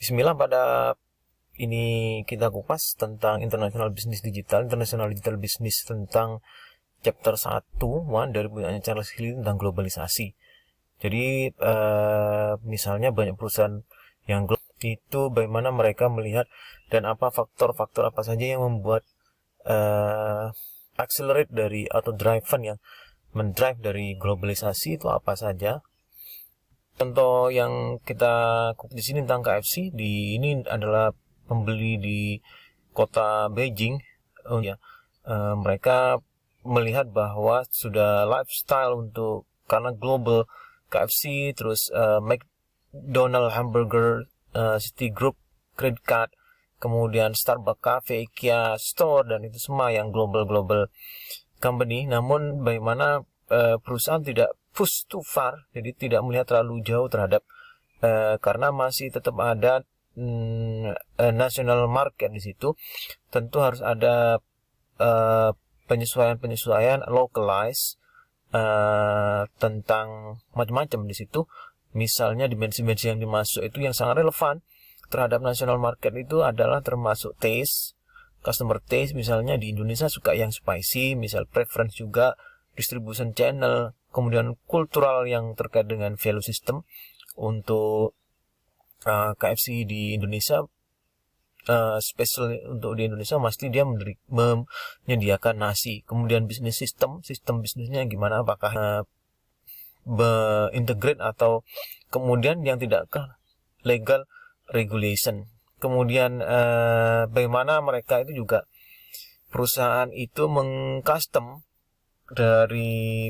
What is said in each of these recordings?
Bismillah, pada ini kita kupas tentang international business digital, international digital business tentang chapter 1 dari punyanya Charles Hilly tentang globalisasi. Jadi misalnya banyak perusahaan yang global itu bagaimana mereka melihat dan apa faktor-faktor apa saja yang membuat accelerate dari atau driven yang mendrive dari globalisasi itu apa saja. Contoh yang kita di sini tentang KFC, ini adalah pembeli di kota Beijing. Mereka melihat bahwa sudah lifestyle untuk karena global KFC, terus McDonald Hamburger, Citigroup Credit Card, kemudian Starbucks Cafe, IKEA Store, dan itu semua yang global company. Namun bagaimana perusahaan tidak push too far, jadi tidak melihat terlalu jauh terhadap karena masih tetap ada national market di situ. Tentu harus ada penyesuaian localize tentang macam-macam di situ. Misalnya dimensi-dimensi yang dimasuk itu yang sangat relevan terhadap national market itu adalah termasuk taste, customer taste. Misalnya di Indonesia suka yang spicy, misal preference juga, distribution channel, kemudian kultural yang terkait dengan value system. Untuk KFC di Indonesia, special untuk di Indonesia mesti dia menyediakan nasi. Kemudian bisnis sistem bisnisnya gimana, apakah integrate atau kemudian yang tidak legal regulation. Kemudian bagaimana mereka itu juga perusahaan itu mengcustom dari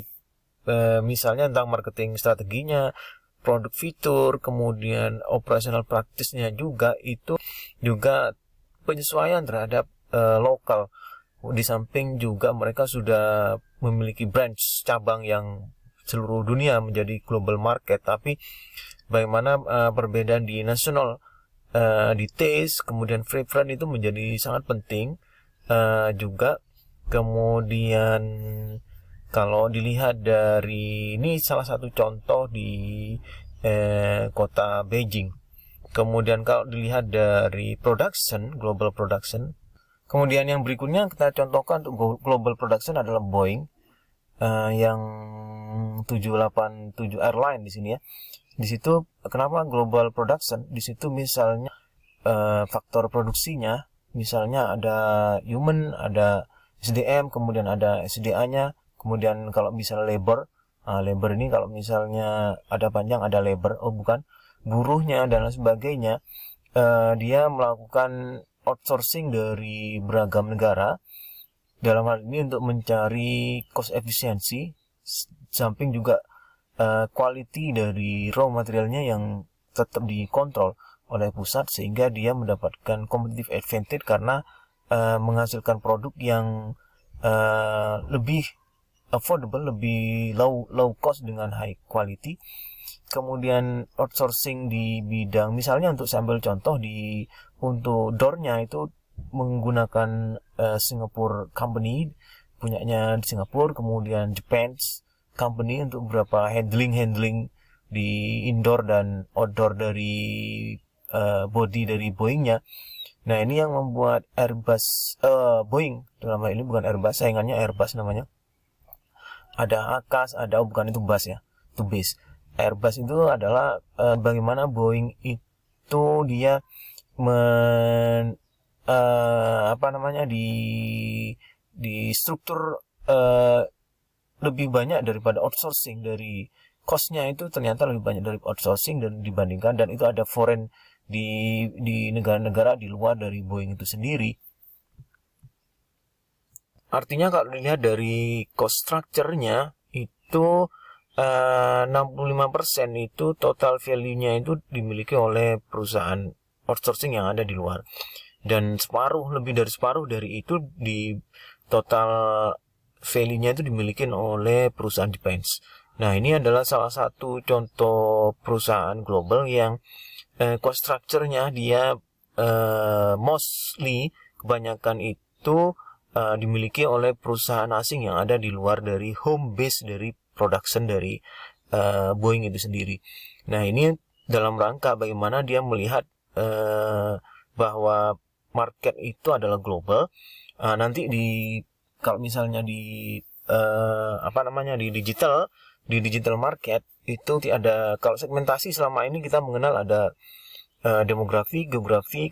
misalnya tentang marketing strateginya, produk fitur, kemudian operational practice-nya juga, itu juga penyesuaian terhadap lokal. Di samping juga mereka sudah memiliki branch cabang yang seluruh dunia menjadi global market. Tapi bagaimana perbedaan di national, di taste, kemudian preference itu menjadi sangat penting juga. Kemudian kalau dilihat dari ini salah satu contoh di kota Beijing. Kemudian kalau dilihat dari production, global production. Kemudian yang berikutnya kita contohkan untuk global production adalah Boeing yang 787 airline di sini ya. Di situ kenapa global production? Di situ misalnya faktor produksinya, misalnya ada human, ada SDM, kemudian ada SDA-nya. Kemudian kalau misalnya labor ini kalau misalnya ada panjang ada labor, buruhnya dan lain sebagainya. Dia melakukan outsourcing dari beragam negara dalam hal ini untuk mencari cost efisiensi, samping juga quality dari raw materialnya yang tetap dikontrol oleh pusat, sehingga dia mendapatkan competitive advantage karena menghasilkan produk yang lebih affordable, lebih low cost dengan high quality. Kemudian outsourcing di bidang, misalnya untuk sambil contoh untuk door-nya itu menggunakan Singapore company punyanya di Singapura, kemudian Japan's company untuk beberapa handling di indoor dan outdoor dari body dari Boeing-nya. Nah, ini yang membuat Airbus, Boeing dalam hal ini, bukan Airbus, saingannya Airbus namanya. Ada AKAS, bukan itu bus ya, itu base. Airbus itu adalah bagaimana Boeing itu dia di struktur lebih banyak daripada outsourcing. Dari cost-nya itu ternyata lebih banyak dari outsourcing dan dibandingkan, dan itu ada foreign di negara-negara di luar dari Boeing itu sendiri. Artinya kalau dilihat dari cost structure-nya itu 65% itu total value-nya itu dimiliki oleh perusahaan outsourcing yang ada di luar, dan lebih dari separuh dari itu di total value-nya itu dimiliki oleh perusahaan defense. Nah, ini adalah salah satu contoh perusahaan global yang cost structure-nya dia mostly kebanyakan itu dimiliki oleh perusahaan asing yang ada di luar dari home base dari production dari Boeing itu sendiri. Nah, ini dalam rangka bagaimana dia melihat bahwa market itu adalah global. Nanti kalau misalnya di digital market itu ada, kalau segmentasi selama ini kita mengenal ada demografi, geografi,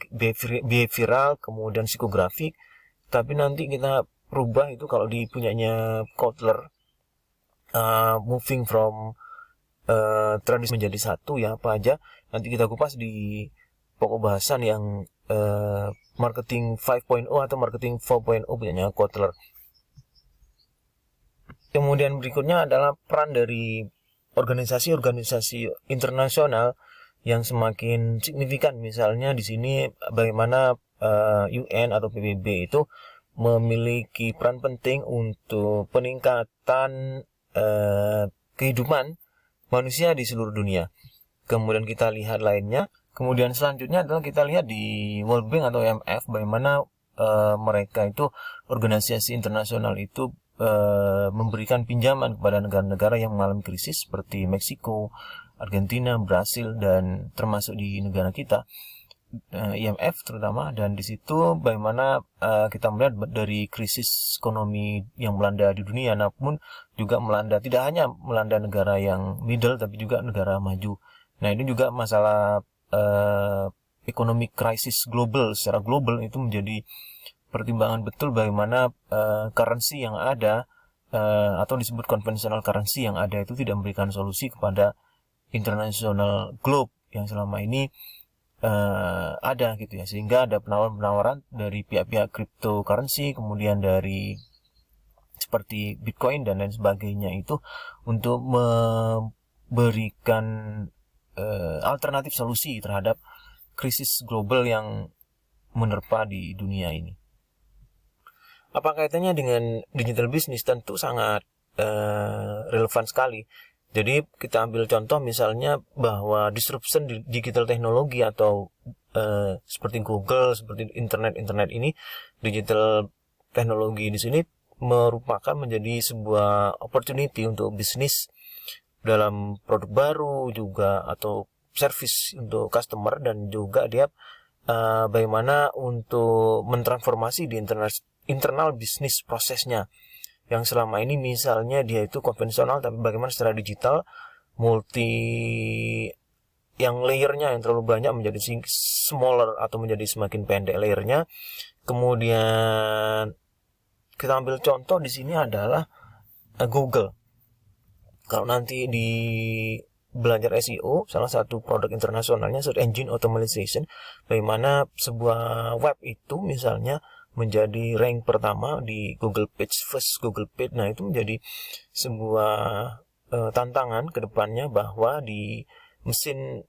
behavioral, kemudian psikografi. Tapi nanti kita rubah itu kalau di punyanya Kotler, moving from tradisi menjadi satu, ya apa aja nanti kita kupas di pokok bahasan yang marketing 5.0 atau marketing 4.0 punyanya Kotler. Kemudian berikutnya adalah peran dari organisasi-organisasi internasional yang semakin signifikan. Misalnya di sini bagaimana UN atau PBB itu memiliki peran penting untuk peningkatan kehidupan manusia di seluruh dunia. Kemudian kita lihat lainnya. Kemudian selanjutnya adalah kita lihat di World Bank atau IMF bagaimana mereka itu, organisasi internasional itu memberikan pinjaman kepada negara-negara yang mengalami krisis seperti Meksiko, Argentina, Brasil, dan termasuk di negara kita, IMF terutama. Dan di situ bagaimana kita melihat dari krisis ekonomi yang melanda di dunia, namun juga tidak hanya melanda negara yang middle tapi juga negara maju. Nah, ini juga masalah economic crisis global, secara global itu menjadi pertimbangan betul bagaimana currency yang ada atau disebut konvensional currency yang ada itu tidak memberikan solusi kepada international globe yang selama ini ada gitu ya, sehingga ada penawaran dari pihak-pihak cryptocurrency, kemudian dari seperti Bitcoin dan lain sebagainya itu untuk memberikan alternatif solusi terhadap krisis global yang menerpa di dunia ini. Apa kaitannya dengan digital business? Tentu sangat relevan sekali. Jadi kita ambil contoh misalnya bahwa disruption di digital teknologi atau seperti Google, seperti internet ini, digital teknologi di sini merupakan menjadi sebuah opportunity untuk bisnis dalam produk baru juga, atau service untuk customer, dan juga dia bagaimana untuk mentransformasi di internal bisnis prosesnya yang selama ini misalnya dia itu konvensional, tapi bagaimana secara digital multi yang layernya yang terlalu banyak menjadi smaller atau menjadi semakin pendek layernya. Kemudian kita ambil contoh di sini adalah Google. Kalau nanti di belajar SEO, salah satu produk internasionalnya search engine optimization, bagaimana sebuah web itu misalnya menjadi rank pertama di Google Page, first Google Page. Nah, itu menjadi sebuah tantangan ke depannya bahwa di mesin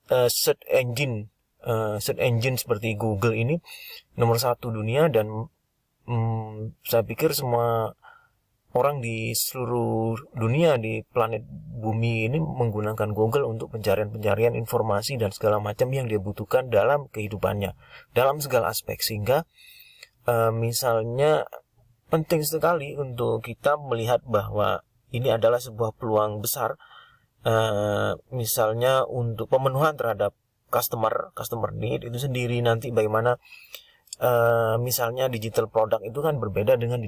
search engine seperti Google ini nomor 1 dunia, dan saya pikir semua orang di seluruh dunia di planet bumi ini menggunakan Google untuk pencarian informasi dan segala macam yang dia butuhkan dalam kehidupannya, dalam segala aspek. Sehingga misalnya penting sekali untuk kita melihat bahwa ini adalah sebuah peluang besar, misalnya untuk pemenuhan terhadap customer need itu sendiri. Nanti bagaimana misalnya digital product itu kan berbeda dengan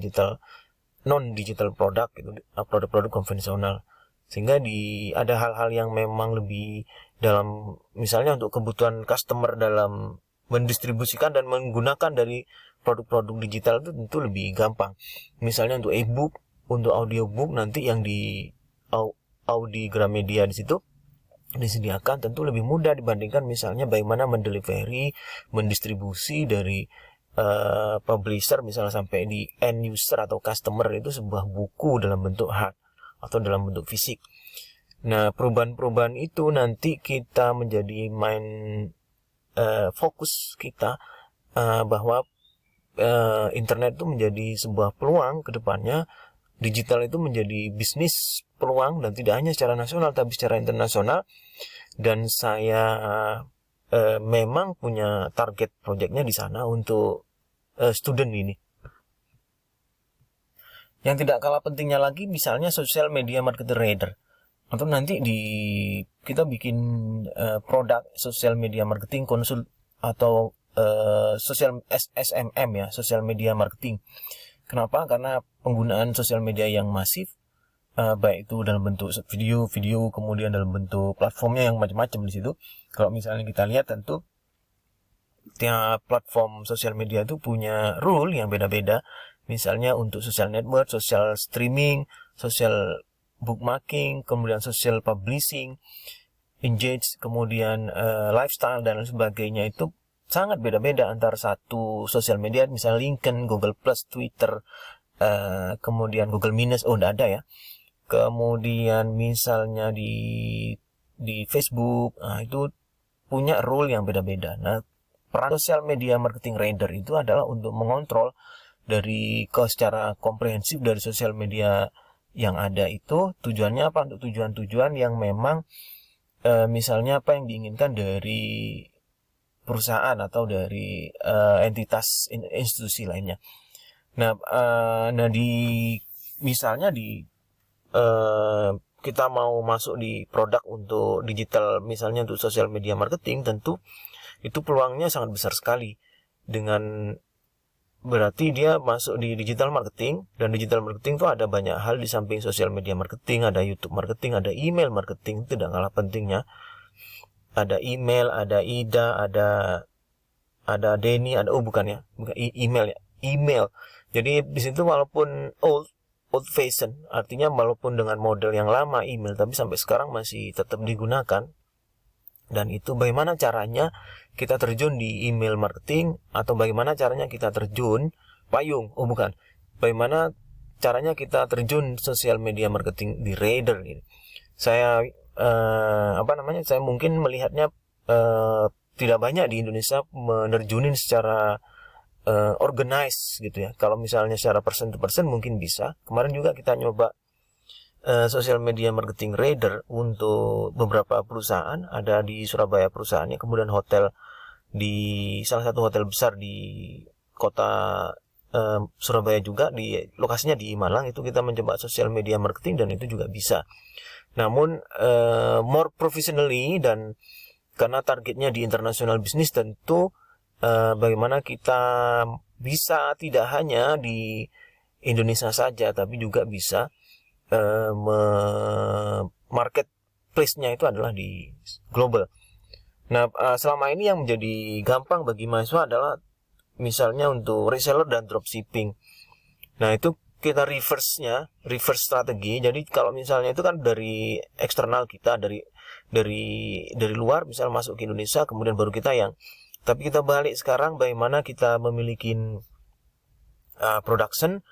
non digital product, itu produk-produk konvensional, sehingga ada hal-hal yang memang lebih dalam, misalnya untuk kebutuhan customer dalam mendistribusikan dan menggunakan dari produk-produk digital itu tentu lebih gampang. Misalnya untuk e-book, untuk audiobook, nanti yang di Audi Gramedia di situ disediakan tentu lebih mudah dibandingkan misalnya bagaimana mendistribusi dari publisher misalnya sampai di end user atau customer itu sebuah buku dalam bentuk hard atau dalam bentuk fisik. Nah, perubahan-perubahan itu nanti kita menjadi fokus kita bahwa internet itu menjadi sebuah peluang ke depannya. Digital itu menjadi bisnis peluang, dan tidak hanya secara nasional tapi secara internasional. Dan saya memang punya target projectnya di sana untuk student ini. Yang tidak kalah pentingnya lagi misalnya social media marketer radar. atau nanti kita bikin produk sosial media marketing konsul atau SMM ya, sosial media marketing. Kenapa? Karena penggunaan sosial media yang masif, baik itu dalam bentuk video, kemudian dalam bentuk platformnya yang macam-macam di situ. Kalau misalnya kita lihat, tentu tiap platform sosial media itu punya rule yang beda-beda. Misalnya untuk social network, social streaming, social bookmarking, kemudian social publishing, engage, kemudian lifestyle dan lain sebagainya, itu sangat beda-beda antara satu sosial media, misalnya LinkedIn, Google Plus, Twitter, kemudian Google Minus, enggak ada ya. Kemudian misalnya di Facebook, itu punya rule yang beda-beda. Nah, peran social media marketing raider itu adalah untuk mengontrol secara komprehensif dari sosial media yang ada itu. Tujuannya apa? Untuk tujuan-tujuan yang memang misalnya apa yang diinginkan dari perusahaan atau dari entitas institusi lainnya. Nah, misalnya kita mau masuk di produk untuk digital, misalnya untuk social media marketing, tentu itu peluangnya sangat besar sekali. Berarti dia masuk di digital marketing, dan digital marketing itu ada banyak hal di samping social media marketing. Ada YouTube marketing, ada email marketing, tidak kalah pentingnya. Ada email, ada Ida, ada Denny, bukan email ya, email. Jadi di situ walaupun old fashion, artinya walaupun dengan model yang lama email, tapi sampai sekarang masih tetap digunakan. Dan itu bagaimana caranya kita terjun di email marketing, atau bagaimana caranya kita terjun bagaimana caranya kita terjun sosial media marketing di Raider ini. Saya saya mungkin melihatnya tidak banyak di Indonesia menerjunin secara organize gitu ya. Kalau misalnya secara persen to persen mungkin bisa. Kemarin juga kita nyoba social media marketing Raider untuk beberapa perusahaan, ada di Surabaya perusahaannya, kemudian hotel di salah satu hotel besar di kota Surabaya juga, di lokasinya di Malang. Itu kita mencoba social media marketing dan itu juga bisa. Namun more professionally, dan karena targetnya di international business, tentu bagaimana kita bisa tidak hanya di Indonesia saja, tapi juga bisa marketplace-nya itu adalah di global. Nah, selama ini yang menjadi gampang bagi mahasiswa adalah misalnya untuk reseller dan dropshipping. Nah, itu kita reverse strategi. Jadi kalau misalnya itu kan dari eksternal kita, dari luar misal masuk ke Indonesia, kemudian baru kita tapi kita balik sekarang, bagaimana kita memiliki production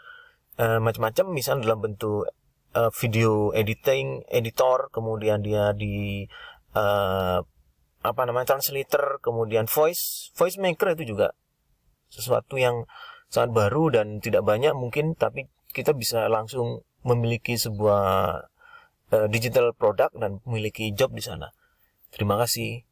macam-macam, misal dalam bentuk video editor, kemudian dia di translator, kemudian voice maker. Itu juga sesuatu yang sangat baru dan tidak banyak mungkin, tapi kita bisa langsung memiliki sebuah digital product dan memiliki job di sana. Terima kasih.